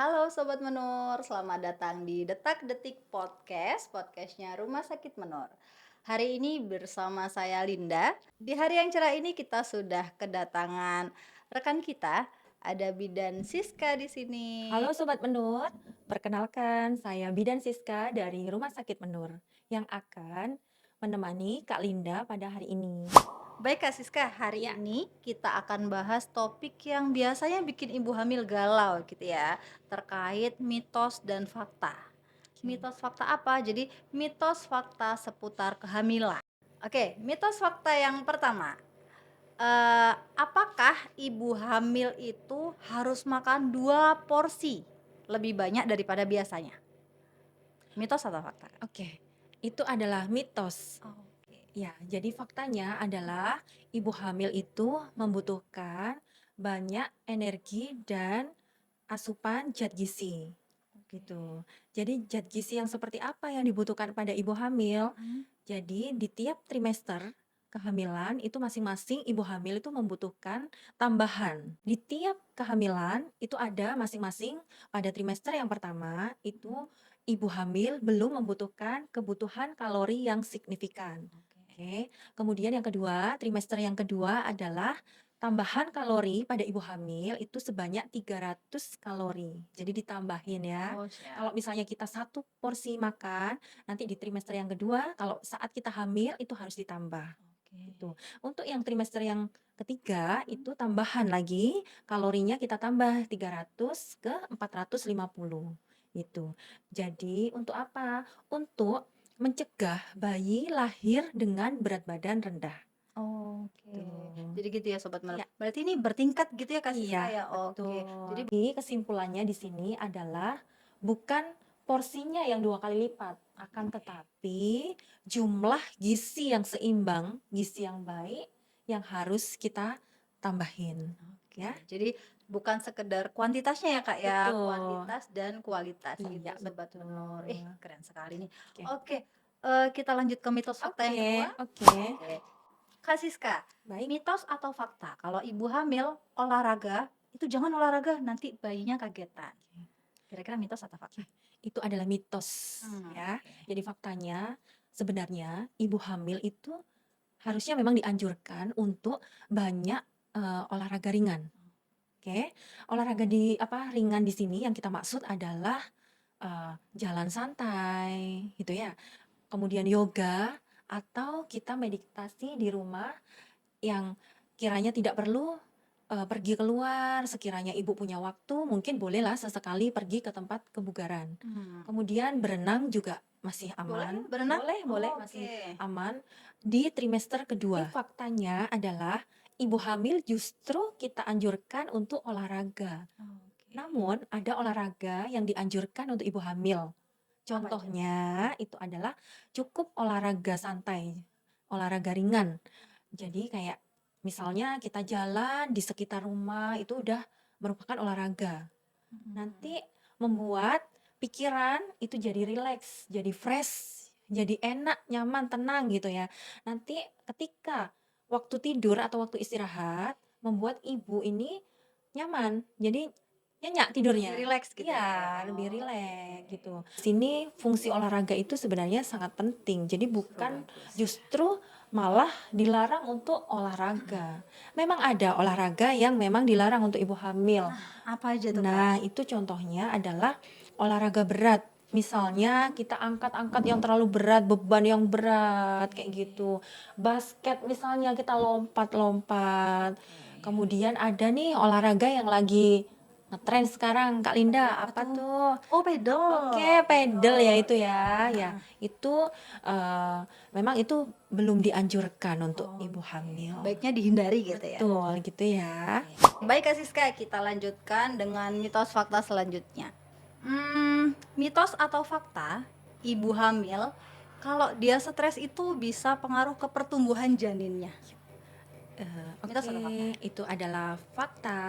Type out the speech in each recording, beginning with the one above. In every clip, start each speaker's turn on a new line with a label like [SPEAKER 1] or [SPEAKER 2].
[SPEAKER 1] Halo Sobat Menur, selamat datang di Detak Detik Podcast, podcastnya Rumah Sakit Menur. Hari ini bersama saya Linda. Di hari yang cerah ini kita sudah kedatangan rekan kita, ada Bidan Siska di sini.
[SPEAKER 2] Halo Sobat Menur, perkenalkan saya Bidan Siska dari Rumah Sakit Menur yang akan menemani Kak Linda pada hari ini.
[SPEAKER 1] Baik Kak Siska, hari
[SPEAKER 2] Ya,
[SPEAKER 1] ini kita akan bahas topik yang biasanya bikin ibu hamil galau gitu ya, terkait mitos dan fakta.
[SPEAKER 2] oke.
[SPEAKER 1] Mitos fakta apa? Jadi mitos fakta seputar kehamilan. Oke, mitos fakta yang pertama, apakah ibu hamil itu harus makan 2 porsi lebih banyak daripada biasanya? Mitos atau fakta?
[SPEAKER 2] Oke, itu adalah mitos.
[SPEAKER 1] Oke.
[SPEAKER 2] Ya, jadi faktanya adalah ibu hamil itu membutuhkan banyak energi dan asupan zat gizi. Gitu. Jadi zat gizi yang seperti apa yang dibutuhkan pada ibu hamil?
[SPEAKER 1] Mhm.
[SPEAKER 2] Jadi di tiap trimester kehamilan itu masing-masing ibu hamil itu membutuhkan tambahan. Di tiap kehamilan itu ada masing-masing pada trimester yang pertama itu ibu hamil belum membutuhkan kebutuhan kalori yang signifikan.
[SPEAKER 1] Oke.
[SPEAKER 2] Oke. Kemudian yang kedua, trimester yang kedua adalah tambahan kalori pada ibu hamil itu sebanyak 300 kalori. Jadi ditambahin ya.
[SPEAKER 1] Oh, siap.
[SPEAKER 2] Kalau misalnya kita satu porsi makan, nanti di trimester yang kedua, kalau saat kita hamil itu harus ditambah.
[SPEAKER 1] Oke.
[SPEAKER 2] Itu. Untuk yang trimester yang ketiga, itu tambahan lagi, kalorinya kita tambah 300 ke 450. Itu. Jadi untuk apa? Untuk mencegah bayi lahir dengan berat badan rendah.
[SPEAKER 1] Oke.
[SPEAKER 2] Tuh.
[SPEAKER 1] Jadi gitu ya Sobat Menur.
[SPEAKER 2] Ya,
[SPEAKER 1] Berarti ini bertingkat gitu ya Kak
[SPEAKER 2] iya,
[SPEAKER 1] Siska ya? Oke.
[SPEAKER 2] betul.
[SPEAKER 1] Jadi
[SPEAKER 2] Jadi kesimpulannya di sini adalah bukan porsinya yang 2 kali lipat, akan tetapi jumlah gizi yang seimbang, gizi yang baik yang harus kita tambahin.
[SPEAKER 1] oke.
[SPEAKER 2] Ya,
[SPEAKER 1] Jadi bukan sekedar kuantitasnya ya Kak ya,
[SPEAKER 2] betul.
[SPEAKER 1] kuantitas dan kualitas gitu
[SPEAKER 2] Iya,
[SPEAKER 1] Sobat Menur.
[SPEAKER 2] betul.
[SPEAKER 1] Keren sekali nih.
[SPEAKER 2] Oke.
[SPEAKER 1] Oke, kita lanjut ke mitos fakta yang
[SPEAKER 2] Oke,
[SPEAKER 1] kedua.
[SPEAKER 2] oke.
[SPEAKER 1] Oke. Kak Siska,
[SPEAKER 2] Baik.
[SPEAKER 1] mitos atau fakta kalau ibu hamil olahraga itu jangan olahraga nanti bayinya kagetan. Kira-kira mitos atau fakta?
[SPEAKER 2] Oke, itu adalah mitos ya.
[SPEAKER 1] Oke.
[SPEAKER 2] Jadi faktanya sebenarnya ibu hamil itu harusnya memang dianjurkan untuk banyak olahraga ringan. Oke, olahraga di apa ringan di sini yang kita maksud adalah jalan santai gitu ya. Kemudian yoga atau kita meditasi di rumah yang kiranya tidak perlu pergi keluar, sekiranya ibu punya waktu, mungkin bolehlah sesekali pergi ke tempat kebugaran.
[SPEAKER 1] Hmm.
[SPEAKER 2] Kemudian berenang juga masih
[SPEAKER 1] Boleh
[SPEAKER 2] aman.
[SPEAKER 1] berenang?
[SPEAKER 2] Boleh, boleh,
[SPEAKER 1] Oh,
[SPEAKER 2] masih
[SPEAKER 1] oke.
[SPEAKER 2] aman di trimester kedua. Faktanya adalah ibu hamil justru kita anjurkan untuk olahraga.
[SPEAKER 1] Oke.
[SPEAKER 2] Namun ada olahraga yang dianjurkan untuk ibu hamil.
[SPEAKER 1] Apa aja?
[SPEAKER 2] Contohnya itu adalah cukup olahraga santai, olahraga ringan. Jadi kayak misalnya kita jalan di sekitar rumah itu udah merupakan olahraga.
[SPEAKER 1] Mhm.
[SPEAKER 2] Nanti membuat pikiran itu jadi rileks, jadi fresh, jadi enak, nyaman, tenang gitu ya. Nanti ketika waktu tidur atau waktu istirahat membuat ibu ini nyaman. Jadi nyenyak
[SPEAKER 1] Lebih
[SPEAKER 2] tidurnya.
[SPEAKER 1] rileks gitu ya, Kak, ya?
[SPEAKER 2] Iya, lebih rileks
[SPEAKER 1] Oke.
[SPEAKER 2] gitu. Sini fungsi olahraga itu sebenarnya sangat penting. Jadi bukan
[SPEAKER 1] Bagus.
[SPEAKER 2] justru malah dilarang untuk olahraga. Memang ada olahraga yang memang dilarang untuk ibu hamil.
[SPEAKER 1] Apa aja tuh, Kak?
[SPEAKER 2] Nah, itu contohnya adalah olahraga berat. Misalnya kita angkat-angkat yang terlalu berat, beban yang berat kayak gitu. Basket misalnya kita lompat-lompat.
[SPEAKER 1] Oke.
[SPEAKER 2] Kemudian ada nih olahraga yang lagi ngetren sekarang, Kak
[SPEAKER 1] Oke,
[SPEAKER 2] Linda.
[SPEAKER 1] apa
[SPEAKER 2] Apa
[SPEAKER 1] tuh?
[SPEAKER 2] tuh?
[SPEAKER 1] Oh, pedal.
[SPEAKER 2] Oke, pedal ya itu ya. Ya,
[SPEAKER 1] Heeh.
[SPEAKER 2] itu eh, memang itu belum dianjurkan untuk ibu
[SPEAKER 1] Oke.
[SPEAKER 2] hamil.
[SPEAKER 1] Baiknya dihindari gitu ya.
[SPEAKER 2] Betul, gitu ya.
[SPEAKER 1] Baik Kak Siska, kita lanjutkan dengan mitos fakta selanjutnya. Mitos atau fakta, ibu hamil kalau dia stres itu bisa pengaruh ke pertumbuhan janinnya. Mitos atau fakta?
[SPEAKER 2] Oke, itu adalah fakta.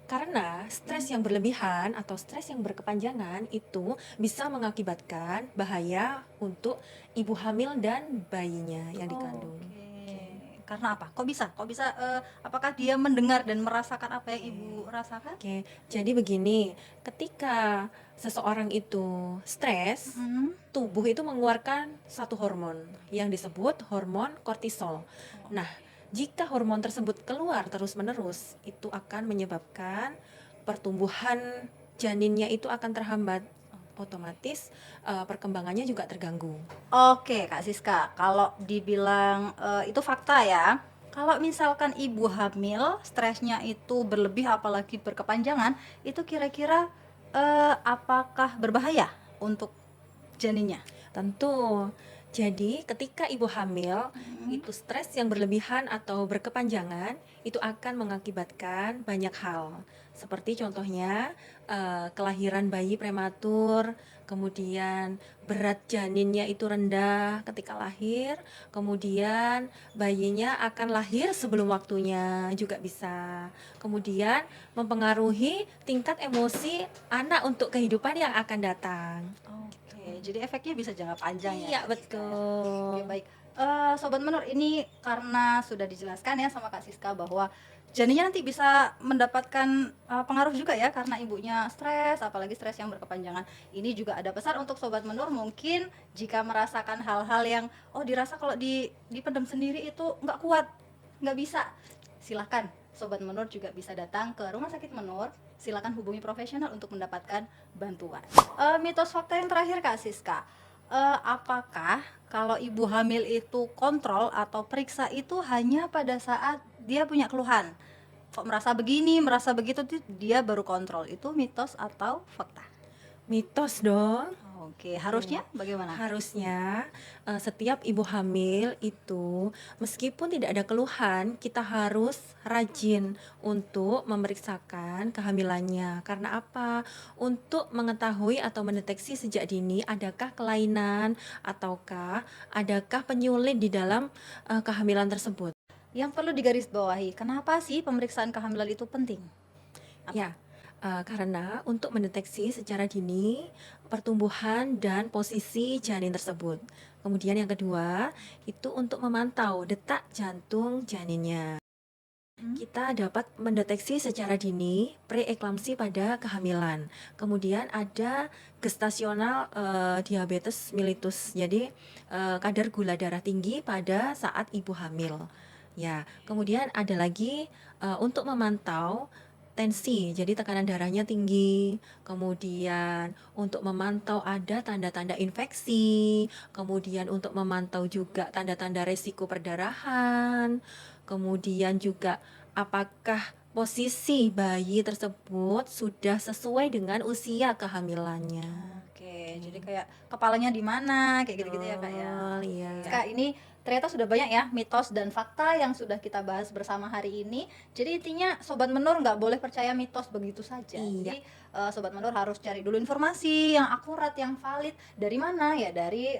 [SPEAKER 2] Karena stres yang berlebihan atau stres yang berkepanjangan itu bisa mengakibatkan bahaya untuk ibu hamil dan bayinya yang dikandung.
[SPEAKER 1] Oke,
[SPEAKER 2] Oke.
[SPEAKER 1] Karena apa? Kok bisa? Apakah dia mendengar dan merasakan apa yang Ibu rasakan?
[SPEAKER 2] Oke, jadi begini, ketika seseorang itu stres,
[SPEAKER 1] Mhm.
[SPEAKER 2] tubuh itu mengeluarkan satu hormon yang disebut hormon kortisol.
[SPEAKER 1] Oh,
[SPEAKER 2] Nah, jika hormon tersebut keluar terus-menerus, itu akan menyebabkan pertumbuhan janinnya itu akan terhambat. Otomatis perkembangannya juga terganggu.
[SPEAKER 1] oke, Kak Siska, kalau dibilang, itu fakta ya. Kalau misalkan ibu hamil, stresnya itu berlebih apalagi berkepanjangan, itu kira-kira, apakah berbahaya untuk janinnya?
[SPEAKER 2] Tentu. Jadi, ketika ibu hamil,
[SPEAKER 1] Mhm.
[SPEAKER 2] itu stres yang berlebihan atau berkepanjangan itu akan mengakibatkan banyak hal. Seperti contohnya, kelahiran bayi prematur, kemudian berat janinnya itu rendah ketika lahir, kemudian bayinya akan lahir sebelum waktunya juga bisa. Kemudian mempengaruhi tingkat emosi anak untuk kehidupan yang akan datang.
[SPEAKER 1] Oke, jadi efeknya bisa jangka panjang ya,
[SPEAKER 2] Iya,
[SPEAKER 1] Kak Siska ya? Oke,
[SPEAKER 2] betul.
[SPEAKER 1] baik. Sobat Menur, ini karena sudah dijelaskan ya sama Kak Siska bahwa janinnya nanti bisa mendapatkan, pengaruh juga ya karena ibunya stres, apalagi stres yang berkepanjangan. Ini juga ada pesan untuk Sobat Menur, mungkin jika merasakan hal-hal yang, oh dirasa kalau dipendam sendiri itu nggak kuat, nggak bisa, silahkan Sobat Menur juga bisa datang ke Rumah Sakit Menur, silakan hubungi profesional untuk mendapatkan bantuan. Mitos fakta yang terakhir Kak Siska, apakah kalau ibu hamil itu kontrol atau periksa itu hanya pada saat dia punya keluhan? Kok merasa begini, merasa begitu tuh dia baru kontrol, itu mitos atau fakta?
[SPEAKER 2] Mitos dong.
[SPEAKER 1] Oke,
[SPEAKER 2] Oke.
[SPEAKER 1] harusnya bagaimana?
[SPEAKER 2] Harusnya setiap ibu hamil itu meskipun tidak ada keluhan, kita harus rajin untuk memeriksakan kehamilannya. Karena apa? Untuk mengetahui atau mendeteksi sejak dini adakah kelainan ataukah adakah penyulit di dalam kehamilan tersebut.
[SPEAKER 1] Yang perlu digarisbawahi, kenapa sih pemeriksaan kehamilan itu penting? Apa?
[SPEAKER 2] Ya, karena untuk mendeteksi secara dini pertumbuhan dan posisi janin tersebut. Kemudian yang kedua, itu untuk memantau detak jantung janinnya.
[SPEAKER 1] Hmm?
[SPEAKER 2] Kita dapat mendeteksi secara dini preeklamsi pada kehamilan. Kemudian ada gestasional diabetes mellitus. Jadi kadar gula darah tinggi pada saat ibu hamil. Ya, kemudian ada lagi untuk memantau tensi, jadi tekanan darahnya tinggi. Kemudian untuk memantau ada tanda-tanda infeksi, kemudian untuk memantau juga tanda-tanda resiko perdarahan, kemudian juga apakah posisi bayi tersebut sudah sesuai dengan usia kehamilannya.
[SPEAKER 1] Oke, jadi
[SPEAKER 2] Oke.
[SPEAKER 1] kayak kepalanya di mana, kayak gitu-gitu ya Kak ya.
[SPEAKER 2] Betul,
[SPEAKER 1] Oke.
[SPEAKER 2] iya.
[SPEAKER 1] Kak, ini ternyata sudah banyak ya mitos dan fakta yang sudah kita bahas bersama hari ini. Jadi intinya Sobat Menur nggak boleh percaya mitos begitu saja.
[SPEAKER 2] Iya.
[SPEAKER 1] Jadi Sobat Menur harus cari dulu informasi yang akurat, yang valid. Dari mana? Ya dari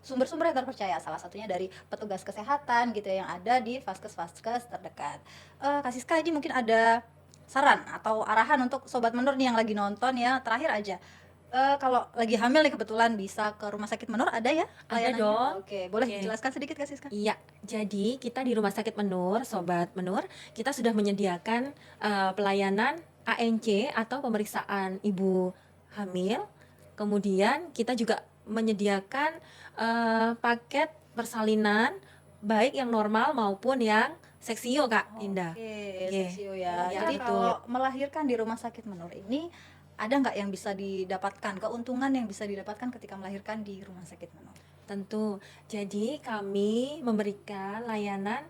[SPEAKER 1] sumber-sumber yang terpercaya. Salah satunya dari petugas kesehatan gitu ya, yang ada di vaskes-vaskes terdekat. Kak Siska, ini mungkin ada saran atau arahan untuk Sobat Menur nih yang lagi nonton ya, terakhir aja. Kalau lagi hamil nih kebetulan bisa ke Rumah Sakit Menur, ada ya
[SPEAKER 2] Ada
[SPEAKER 1] layanannya?
[SPEAKER 2] dong.
[SPEAKER 1] Oke, boleh
[SPEAKER 2] Oke.
[SPEAKER 1] dijelaskan sedikit Kak Siska?
[SPEAKER 2] Iya, jadi kita di Rumah Sakit Menur, Sobat Menur, kita sudah menyediakan pelayanan ANC atau pemeriksaan ibu hamil. Kemudian kita juga menyediakan paket persalinan baik yang normal maupun yang seksio, Kak Indah.
[SPEAKER 1] Oke,
[SPEAKER 2] Oke.
[SPEAKER 1] seksio ya.
[SPEAKER 2] Iya,
[SPEAKER 1] Jadi
[SPEAKER 2] betul.
[SPEAKER 1] kalau melahirkan di Rumah Sakit Menur ini, ada nggak yang bisa didapatkan, keuntungan yang bisa didapatkan ketika melahirkan di Rumah Sakit Menur?
[SPEAKER 2] Tentu. Jadi kami memberikan layanan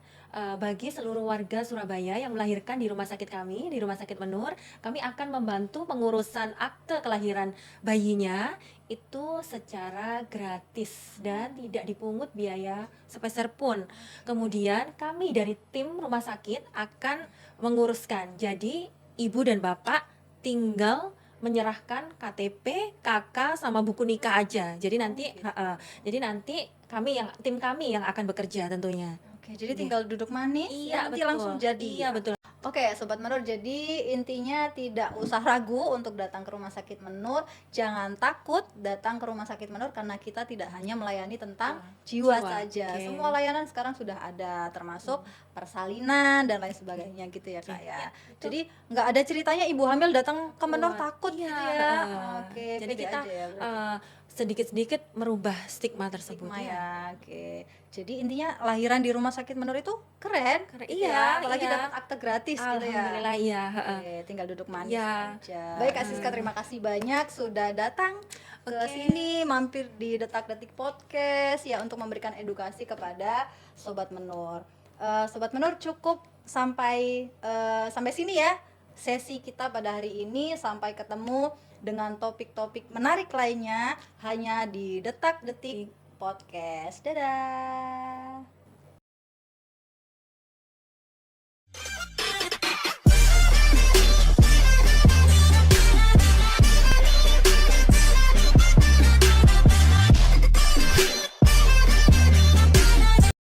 [SPEAKER 2] bagi seluruh warga Surabaya yang melahirkan di rumah sakit kami, di Rumah Sakit Menur. Kami akan membantu pengurusan akte kelahiran bayinya itu secara gratis dan tidak dipungut biaya sepeser pun. Kemudian kami dari tim rumah sakit akan menguruskan. Jadi ibu dan bapak tinggal menyerahkan KTP, KK sama buku nikah aja. Jadi nanti
[SPEAKER 1] gitu.
[SPEAKER 2] jadi nanti tim kami yang akan bekerja tentunya.
[SPEAKER 1] Oke, jadi
[SPEAKER 2] Iya.
[SPEAKER 1] tinggal duduk manis, ya
[SPEAKER 2] Iya,
[SPEAKER 1] nanti
[SPEAKER 2] betul.
[SPEAKER 1] langsung jadi.
[SPEAKER 2] Iya, betul.
[SPEAKER 1] Oke, Sobat Menur, jadi intinya tidak usah ragu untuk datang ke Rumah Sakit Menur. Jangan takut datang ke Rumah Sakit Menur karena kita tidak hanya melayani tentang jiwa
[SPEAKER 2] Jiwa,
[SPEAKER 1] saja.
[SPEAKER 2] oke.
[SPEAKER 1] Semua layanan sekarang sudah ada, termasuk persalinan dan lain sebagainya gitu ya, Kak
[SPEAKER 2] Oke,
[SPEAKER 1] ya.
[SPEAKER 2] ya, itu
[SPEAKER 1] Jadi nggak ada ceritanya ibu hamil datang ke Menur
[SPEAKER 2] kuat.
[SPEAKER 1] takut
[SPEAKER 2] Iya,
[SPEAKER 1] gitu ya.
[SPEAKER 2] heeh.
[SPEAKER 1] Oke,
[SPEAKER 2] Jadi
[SPEAKER 1] pede
[SPEAKER 2] kita
[SPEAKER 1] aja ya berarti.
[SPEAKER 2] sedikit-sedikit merubah stigma tersebut
[SPEAKER 1] Stigma
[SPEAKER 2] ya.
[SPEAKER 1] ya, oke. Jadi intinya lahiran di Rumah Sakit Menur itu keren
[SPEAKER 2] Karena
[SPEAKER 1] gitu
[SPEAKER 2] iya,
[SPEAKER 1] ya, apalagi
[SPEAKER 2] iya.
[SPEAKER 1] dapat akte gratis gitu ya.
[SPEAKER 2] Alhamdulillah iya, heeh.
[SPEAKER 1] Oke, tinggal duduk manis
[SPEAKER 2] Iya,
[SPEAKER 1] aja. Baik Kak Siska,
[SPEAKER 2] heeh.
[SPEAKER 1] terima kasih banyak sudah datang ke
[SPEAKER 2] Oke.
[SPEAKER 1] sini, mampir di Detak Detik Podcast ya untuk memberikan edukasi kepada Sobat Menur. Sobat Menur, cukup sampai sini ya sesi kita pada hari ini. Sampai ketemu dengan topik-topik menarik lainnya hanya di Detak Detik Podcast. Dadah.